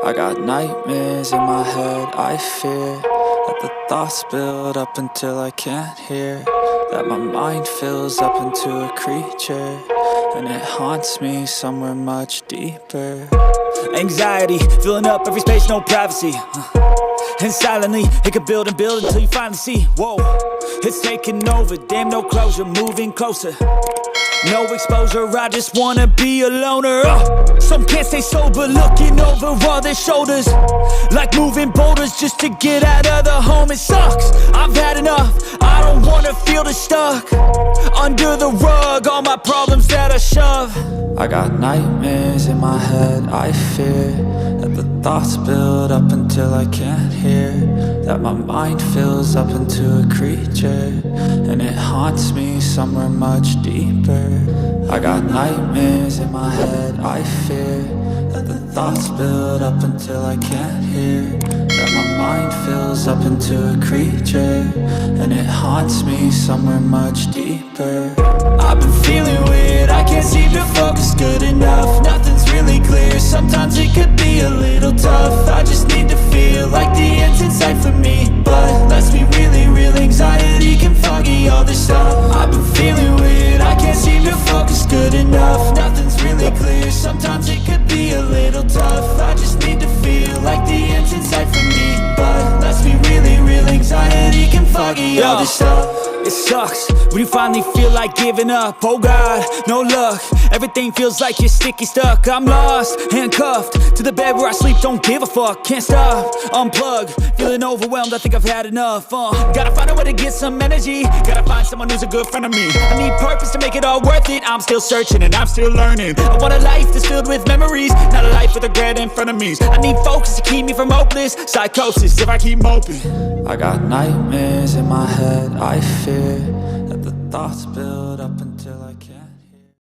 I got nightmares in my head, I fear that the thoughts build up until I can't hear, that my mind fills up into a creature, and it haunts me somewhere much deeper. Anxiety, filling up every space, no privacy. And silently, it could build and build until you finally see, whoa, it's taking over, damn, no closure, moving closer. No exposure, I just wanna be a loner. Some can't stay sober, looking over all their shoulders, like moving boulders just to get out of the home. It sucks, I've had enough, I don't wanna feel the stuck under the rug, all my problems that I shove. I got nightmares in my head, I fear that the thoughts build up until I can't hear, that my mind fills up into a creature, and it haunts me somewhere much deeper. I got nightmares in my head, I fear that the thoughts build up until I can't hear, that my mind fills up into a creature, and it haunts me somewhere much deeper. I've been feeling weird, I can't seem to focus good enough. Nothing's really clear, sometimes it could be a little tough. I just need to feel like the end's in sight for me, but let's be really real, anxiety can foggy all this stuff. I've been feeling weird, I can't seem to focus good enough. Nothing's really clear, sometimes it could be a little tough. I just need to feel like the end's in sight for me, but let's be really real, anxiety can foggy all this stuff. It sucks when you finally feel like giving up. Oh God, no luck, everything feels like you're sticky stuck. I'm lost, handcuffed to the bed where I sleep, don't give a fuck. Can't stop, unplug, feeling overwhelmed, I think I've had enough. Gotta find a way to get some energy, gotta find someone who's a good friend of me. I need purpose to make it all worth it, I'm still searching and I'm still learning. I want a life that's filled with memories, not a life with regret in front of me. I need focus to keep me from hopeless psychosis if I keep moping. I got nightmares in my head, I fear that the thoughts build up until I